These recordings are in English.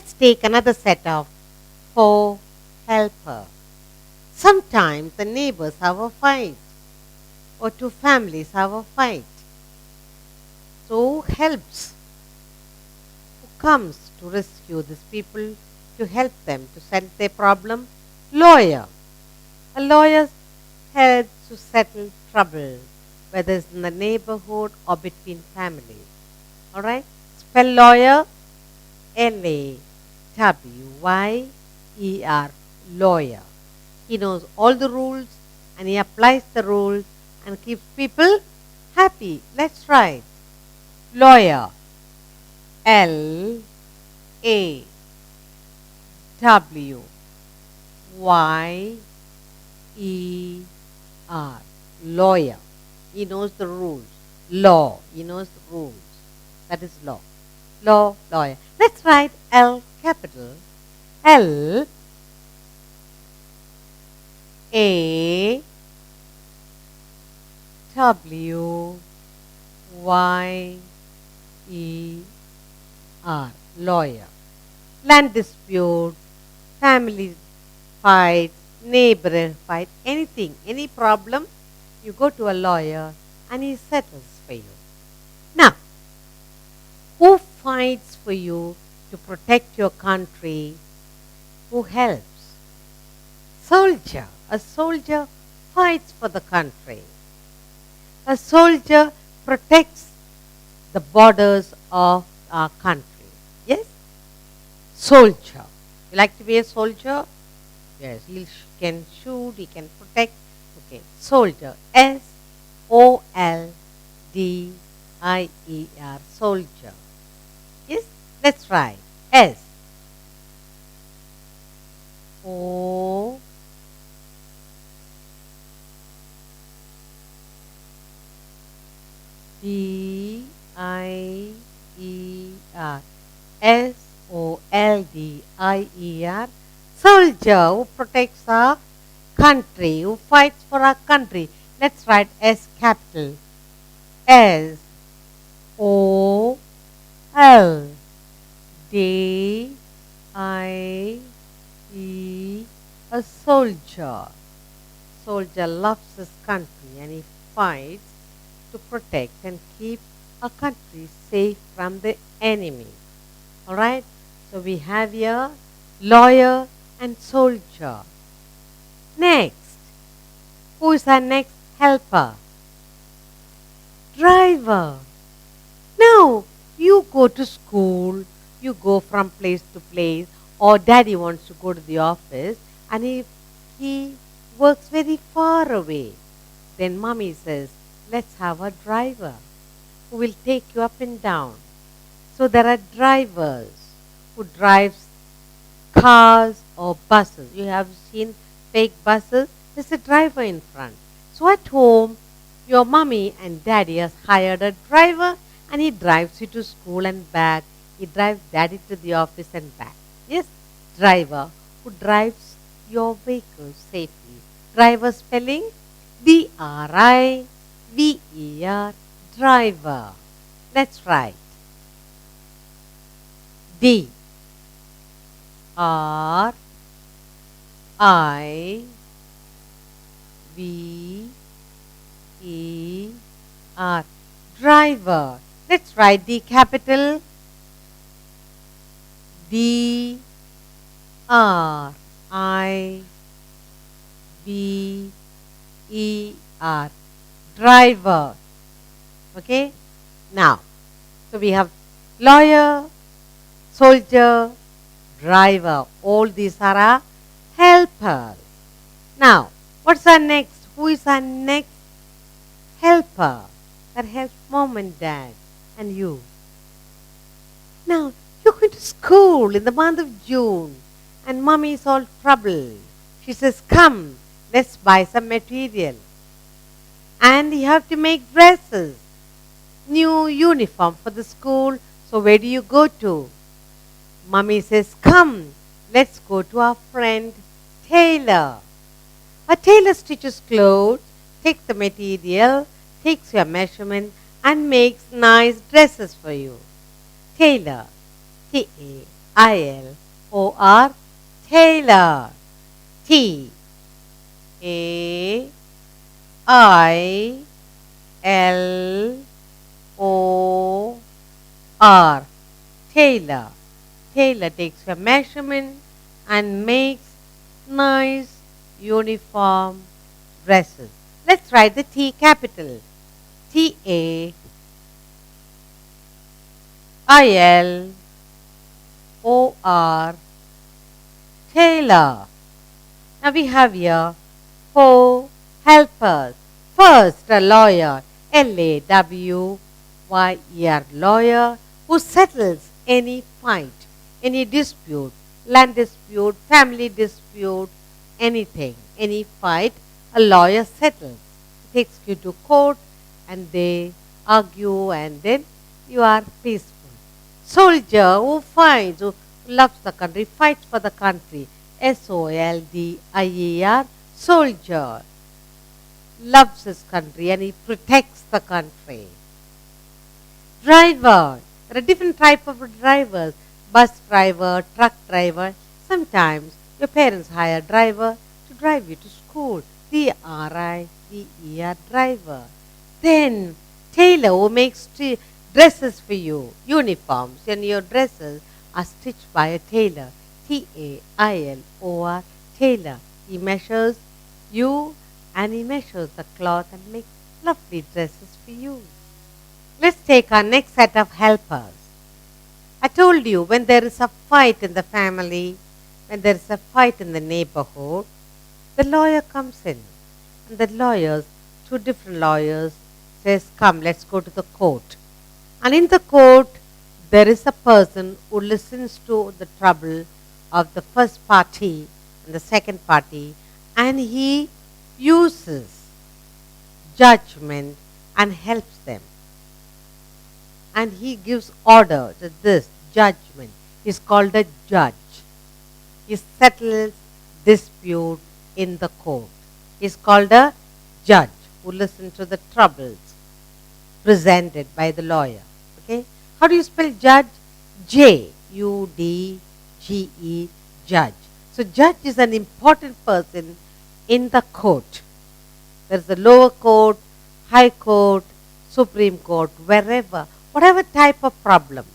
Let's take another set of four helper. Sometimes the neighbors have a fight or two families have a fight. So who helps? Who comes to rescue these people to help them to settle their problem? Lawyer. A lawyer helps to settle trouble, whether it's in the neighborhood or between families. Alright? Spell lawyer Lawyer. Lawyer. He knows all the rules and he applies the rules and keeps people happy. Let's write. Lawyer. Lawyer. Lawyer. He knows the rules. Law. He knows the rules. That is law. Law, lawyer. Let's write L capital. Lawyer. Lawyer. Land dispute, family fight, neighbor fight, anything, any problem, you go to a lawyer and he settles for you. Now, who fights for you to protect your country? Who helps? Soldier. A soldier fights for the country. A soldier protects the borders of our country. Yes? Soldier. You like to be a soldier? Yes. He can shoot, he can protect. Okay. Soldier. SOLDIER. Soldier. Yes? Let's write. SOLDIER. SOLDIER. Soldier who protects our country, who fights for our country. Let's write S capital. SOLDIE. A soldier. Soldier loves his country and he fights to protect and keep our country safe from the enemy. Alright? So we have here lawyer and soldier. Next. Who is our next helper? Driver. Now, you go to school, you go from place to place, or daddy wants to go to the office and he works very far away. Then mommy says, let's have a driver who will take you up and down. So there are drivers who drives cars or buses. You have seen fake buses. There's a driver in front. So at home, your mommy and daddy has hired a driver and he drives you to school and back. He drives daddy to the office and back. Yes, driver who drives your vehicle safely. Driver spelling DRIVER. Driver. Let's write. DRIVER. Driver. Let's write D capital. DRIVER. Driver. Okay? Now, so we have lawyer, soldier, driver. All these are our helpers. Now, what's our next? Who is our next helper that helps mom and dad and you? Now, you're going to school in the month of June and mommy is all troubled. She says, come, let's buy some material. And you have to make dresses, new uniform for the school. So where do you go to? Mommy says, come, let's go to our friend tailor. A tailor stitches clothes, takes the material, takes your measurement and makes nice dresses for you. Tailor. T-A-I-L-O-R, tailor. T-A-I-L-O-R, tailor. Tailor takes your measurement and makes nice uniform dresses. Let's write the T capital. T-A-I-L-O-R, tailor. Now we have here 4 helpers. First, a lawyer, L-A-W-Y-E-R, lawyer, who settles any fight, any dispute, land dispute, family dispute, anything, any fight, a lawyer settles. He takes you to court and they argue and then you are peaceful. Soldier who fights, who loves the country, fights for the country, S-O-L-D-I-E-R, soldier, loves his country and he protects the country. Driver, there are different types of drivers, bus driver, truck driver. Sometimes your parents hire a driver to drive you to school, D-R-I-V-E-R, driver. Then tailor who makes dresses for you, uniforms, and your dresses are stitched by a tailor, T-A-I-L-O-R, tailor. He measures you and he measures the cloth and makes lovely dresses for you. Let's take our next set of helpers. I told you when there is a fight in the family, when there is a fight in the neighborhood, the lawyer comes in. And the lawyers, 2 different lawyers, says, come, let's go to the court. And in the court, there is a person who listens to the trouble of the first party and the second party, and he uses judgment and helps them. And he gives order to this judgment. He's called a judge. He settles dispute in the court. He's called a judge who listens to the troubles presented by the lawyer. Okay? How do you spell judge? J-U-D-G-E, judge. So judge is an important person in the court. There is a lower court, high court, supreme court, wherever, whatever type of problem.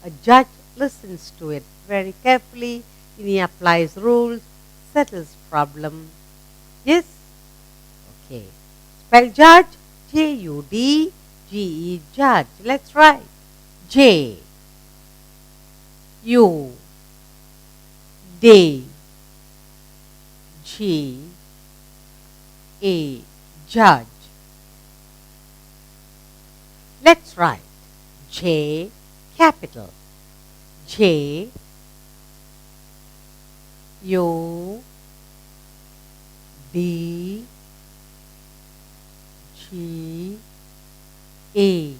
A judge listens to it very carefully, and he applies rules, settles problem. Yes? Okay. Spell judge, J-U-D-G-E, judge. Let's write. J U D G A, judge. Let's write J capital. J U D G A,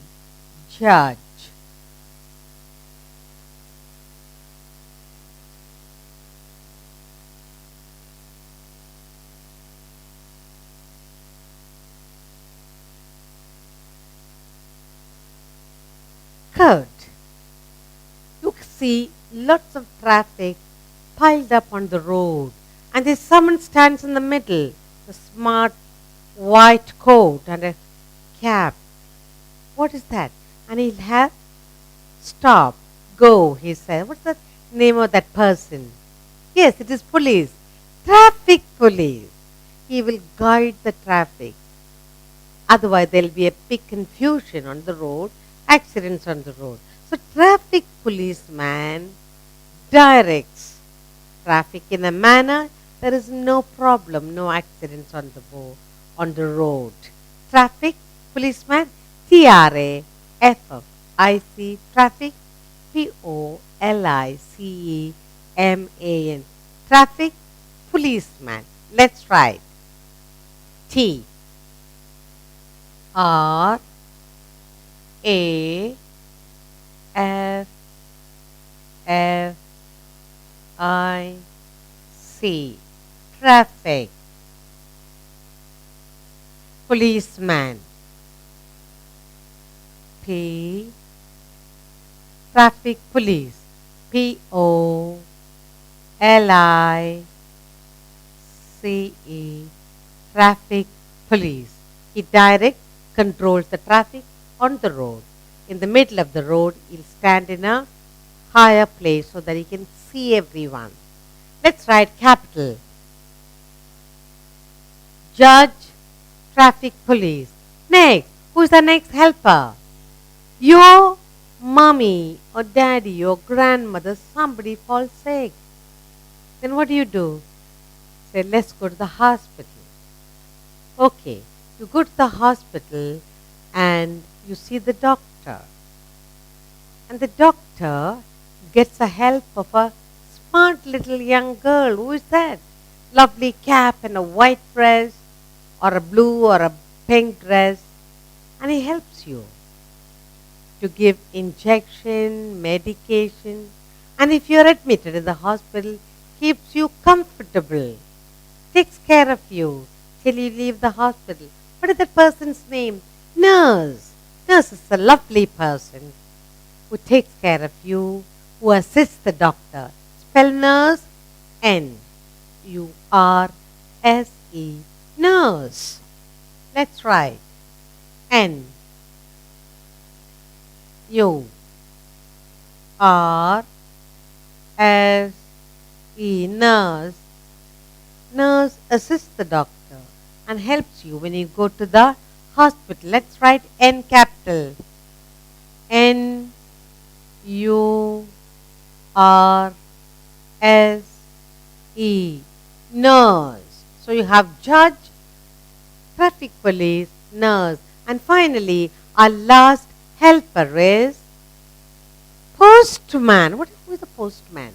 judge. Third, you see lots of traffic piled up on the road, and this someone stands in the middle, a smart white coat and a cap. What is that? And he'll have stop, go, he said. What's the name of that person? Yes, it is police. Traffic police. He will guide the traffic. Otherwise, there will be a big confusion on the road, accidents on the road. So, traffic policeman directs traffic in a manner there is no problem, no accidents on the road. Traffic policeman, T-R-A-F-F-I-C, traffic, P-O-L-I-C-E-M-A-N, traffic policeman. Let's write T R A F F I C, traffic policeman. P, traffic police. POLICE, traffic police. He directs, controls the traffic on the road. In the middle of the road, he'll stand in a higher place so that he can see everyone. Let's write capital. Judge, traffic police. Next, who's the next helper? Your mommy or daddy or grandmother, somebody falls sick. Then what do? Say, let's go to the hospital. Okay, you go to the hospital and you see the doctor. And the doctor gets the help of a smart little young girl. Who is that? Lovely cap and a white dress, or a blue or a pink dress. And he helps you to give injection, medication. And if you're admitted in the hospital, keeps you comfortable, takes care of you till you leave the hospital. What is that person's name? Nurse. Nurse is a lovely person who takes care of you, who assists the doctor. Spell nurse, N-U-R-S-E, nurse. Let's write N-U-R-S-E, nurse. Nurse assists the doctor and helps you when you go to the hospital. Let's write N capital. N-U-R-S-E, nurse. So you have judge, traffic police, nurse. And finally, our last helper is postman. Who is a postman?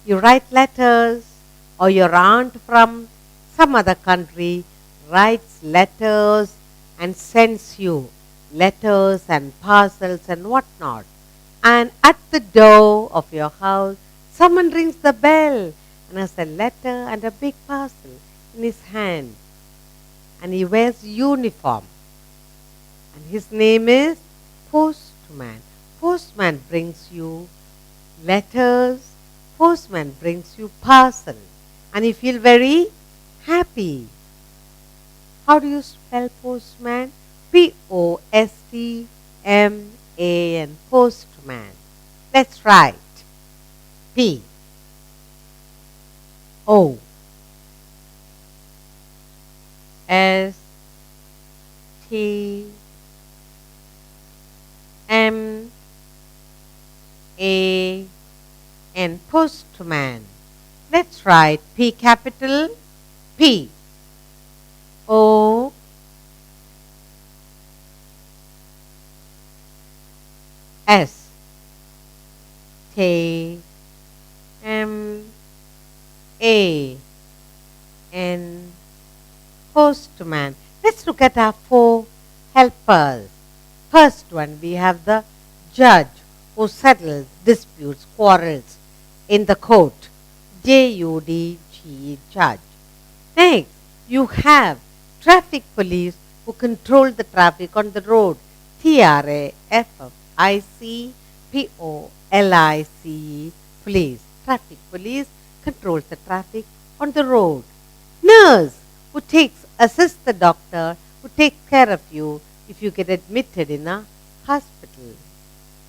You write letters, or your aunt from some other country writes letters and sends you letters and parcels and whatnot. And at the door of your house, someone rings the bell and has a letter and a big parcel in his hand. And he wears uniform. And his name is postman. Postman brings you letters. Postman brings you parcel. And you feel very happy. How do you spell postman? P-O-S-T-M-A-N, postman. Let's write P O S T M A N, postman. Let's write P capital, P O S T M A N, postman. Let's look at our 4 helpers. First one, we have the judge who settles disputes, quarrels in the court. J-U-D-G, judge. Next, you have traffic police who control the traffic on the road. T-R-A-F-F-I-C-P-O-L-I-C-E, police. Traffic police controls the traffic on the road. Nurse who assists the doctor, who takes care of you if you get admitted in a hospital.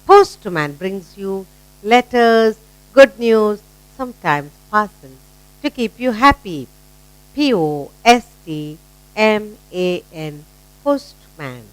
Postman brings you letters, good news, sometimes parcels to keep you happy. P-O-S-T-M-A-N, postman.